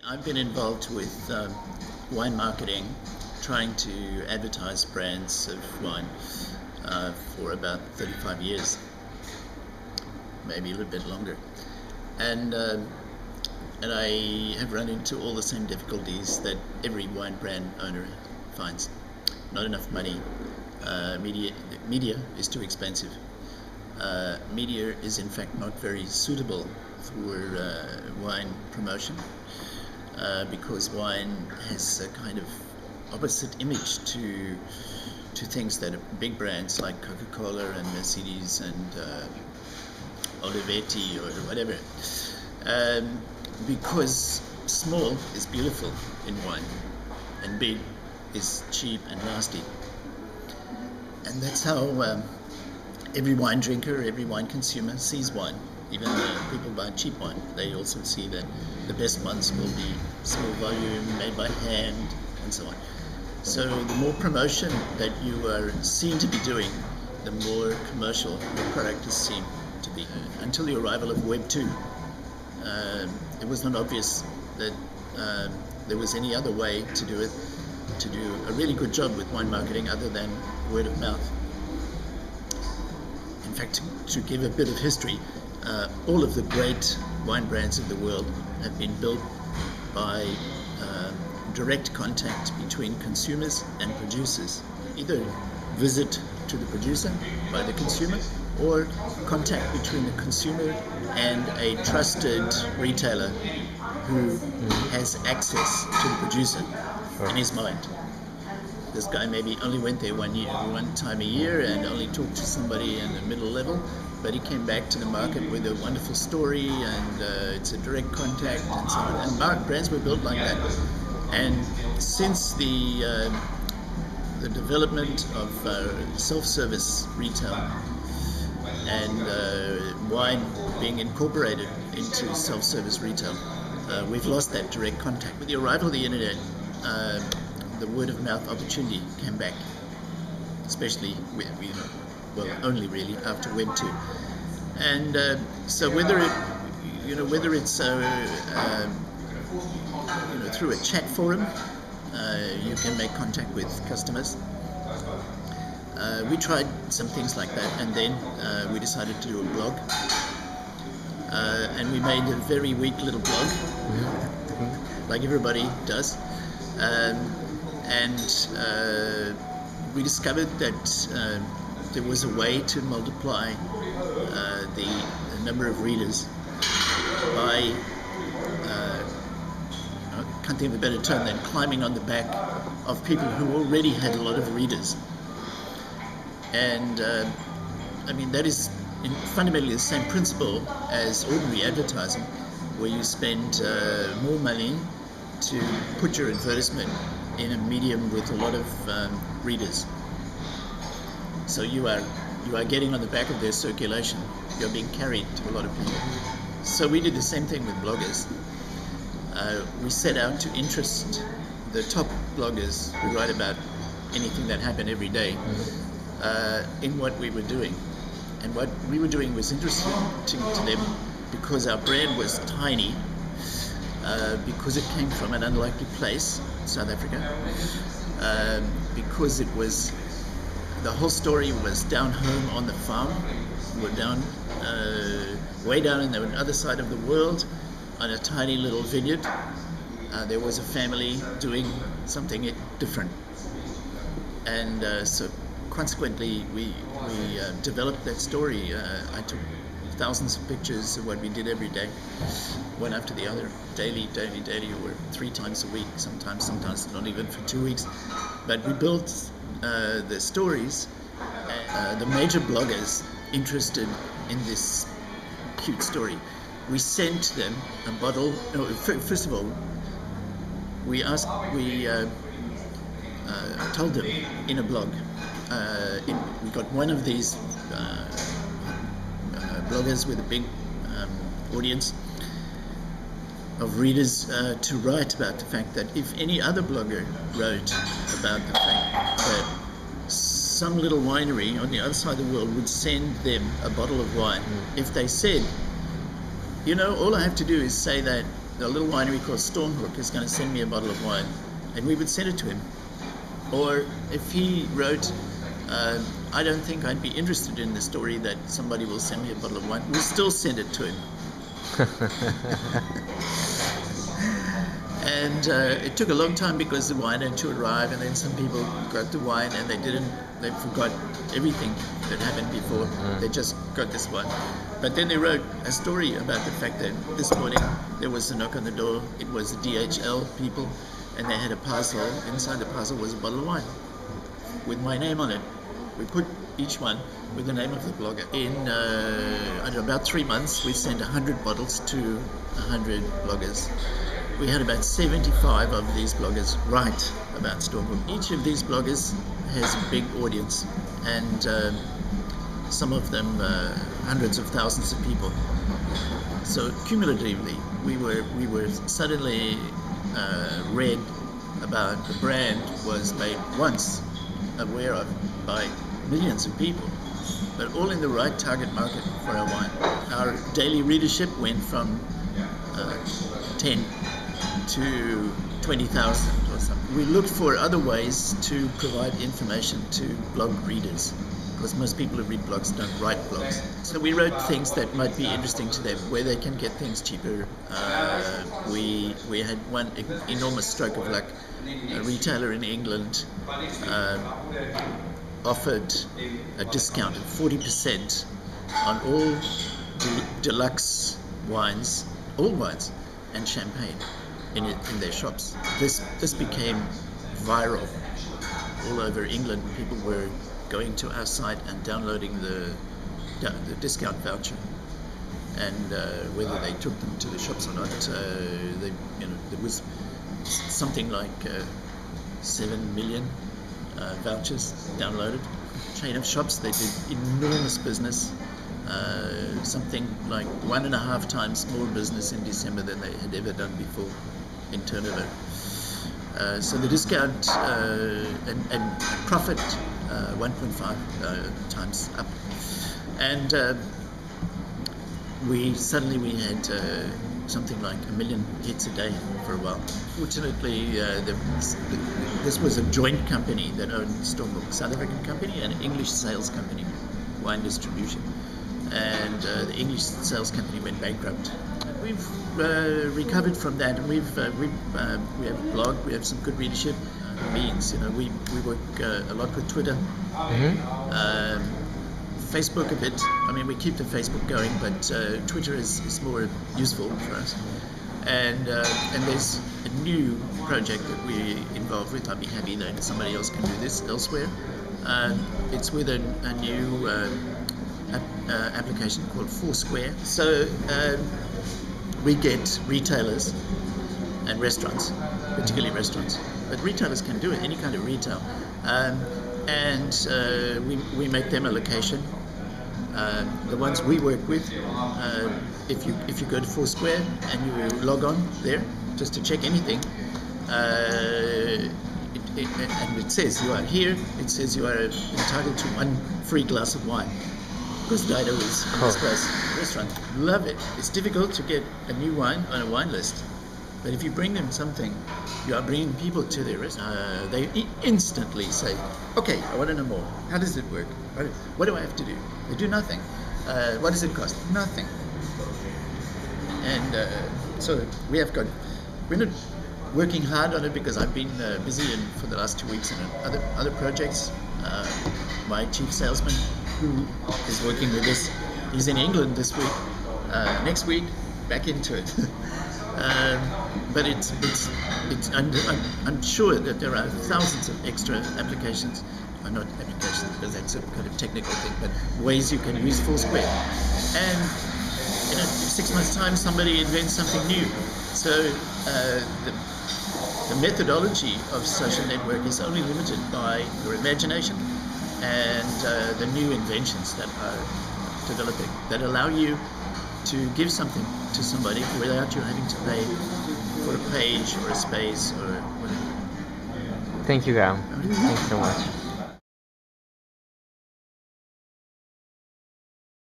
I've been involved with wine marketing, trying to advertise brands of wine for about 35 years, maybe a little bit longer. And uh, and I have run into all the same difficulties that every wine brand owner finds. Not enough money. Media is too expensive. Media is in fact not very suitable for wine promotion because wine has a kind of opposite image to things that are big brands like Coca-Cola and Mercedes and Olivetti or whatever. Because small is beautiful in wine and big is cheap and nasty. And that's how every wine drinker, every wine consumer sees wine. Even people buy cheap wine, they also see that the best ones will be small volume, made by hand, and so on. So the more promotion that you are seen to be doing, the more commercial your product is seen to be. Until the arrival of Web 2, it was not obvious that there was any other way to do it, to do a really good job with wine marketing other than word of mouth. In fact, to give a bit of history, all of the great wine brands of the world have been built by direct contact between consumers and producers. Either visit to the producer by the consumer, or contact between the consumer and a trusted retailer who has access to the producer in his mind. This guy maybe only went there one time a year and only talked to somebody in the middle level, but he came back to the market with a wonderful story, and it's a direct contact and so on. And brands were built like that. And since the development of self-service retail and wine being incorporated into self-service retail, we've lost that direct contact. With the arrival of the internet, the word-of-mouth opportunity came back, especially only really after Web 2. And so whether it's through a chat forum, you can make contact with customers. We tried some things like that, and then we decided to do a blog. And we made a very weak little blog, like everybody does. And we discovered that there was a way to multiply the number of readers by, I can't think of a better term than climbing on the back of people who already had a lot of readers. And that is fundamentally the same principle as ordinary advertising, where you spend more money to put your advertisement in a medium with a lot of readers. So you are getting on the back of their circulation. You're being carried to a lot of people. So we did the same thing with bloggers. We set out to interest the top bloggers who write about anything that happened every day in what we were doing. And what we were doing was interesting to them because our brand was tiny, because it came from an unlikely place, South Africa, because it was, the whole story was down home on the farm. We're down, way down in the other side of the world, on a tiny little vineyard. There was a family doing something different. And so consequently, we developed that story. I took thousands of pictures of what we did every day, one after the other, daily, or 3 times a week, sometimes not even for 2 weeks. But we built the stories. The major bloggers interested in this cute story, we sent them a bottle. No, first of all, we told them in a blog. We got one of these bloggers with a big audience of readers to write about the fact that if any other blogger wrote about the fact that some little winery on the other side of the world would send them a bottle of wine, if they said, all I have to do is say that a little winery called Stormhoek is going to send me a bottle of wine, and we would send it to him. Or if he wrote, I don't think I'd be interested in the story that somebody will send me a bottle of wine, we'll still send it to him. And it took a long time because the wine had to arrive, and then some people got the wine and they forgot everything that happened before. They just got this wine. But then they wrote a story about the fact that this morning there was a knock on the door. It was the DHL people, and they had a parcel. Inside the parcel was a bottle of wine with my name on it. We put each one with the name of the blogger. In about 3 months, we sent 100 bottles to 100 bloggers. We had about 75 of these bloggers write about Stormhoek. Each of these bloggers has a big audience, and some of them hundreds of thousands of people. So cumulatively, we were suddenly read about the brand was made once aware of by millions of people, but all in the right target market for our wine. Our daily readership went from 10 to 20,000 or something. We looked for other ways to provide information to blog readers, because most people who read blogs don't write blogs. So we wrote things that might be interesting to them, where they can get things cheaper. We had one enormous stroke of luck. A retailer in England offered a discount of 40% on all deluxe wines, all wines, and champagne in their shops. This became viral all over England. People were going to our site and downloading the discount voucher, and whether they took them to the shops or not, there was something like 7 million vouchers downloaded. Chain of shops, they did enormous business, something like 1.5 times more business in December than they had ever done before in turnover. So the discount and profit 1.5 times up, and we had something like 1 million hits a day for a while. Fortunately, this was a joint company that owned Stormhoek, South African company, and an English sales company, wine distribution, and the English sales company went bankrupt. We've recovered from that, and we have a blog. We have some good readership. Means we work a lot with Twitter, Facebook a bit. I mean, we keep the Facebook going, but Twitter is more useful for us. And there's a new project that we're involved with. I'd be happy that somebody else can do this elsewhere. It's with a new application called Foursquare. So we get retailers and restaurants, particularly restaurants, but retailers can do it, any kind of retail, and we make them a location. The ones we work with, if you go to Foursquare and you log on there just to check anything, and it says you are here, it says you are entitled to 1 free glass of wine, because Dido is in this place, restaurant. Love it. It's difficult to get a new wine on a wine list, but if you bring them something, you are bringing people to their restaurant. They instantly say, okay, I want to know more. How does it work? What do I have to do? They do nothing. What does it cost? Nothing. And so we're not working hard on it, because I've been busy for the last 2 weeks in other projects. My chief salesman, who is working with us, he's in England this week. Next week, back into it. But I'm sure that there are thousands of extra applications, or not applications because that's a kind of technical thing, but ways you can use Foursquare. And in 6 months' time, somebody invents something new. So the methodology of social network is only limited by your imagination and the new inventions that are developing that allow you to give something to somebody without you having to pay for a page or a space or whatever. Thank you, Graham. Thanks so much.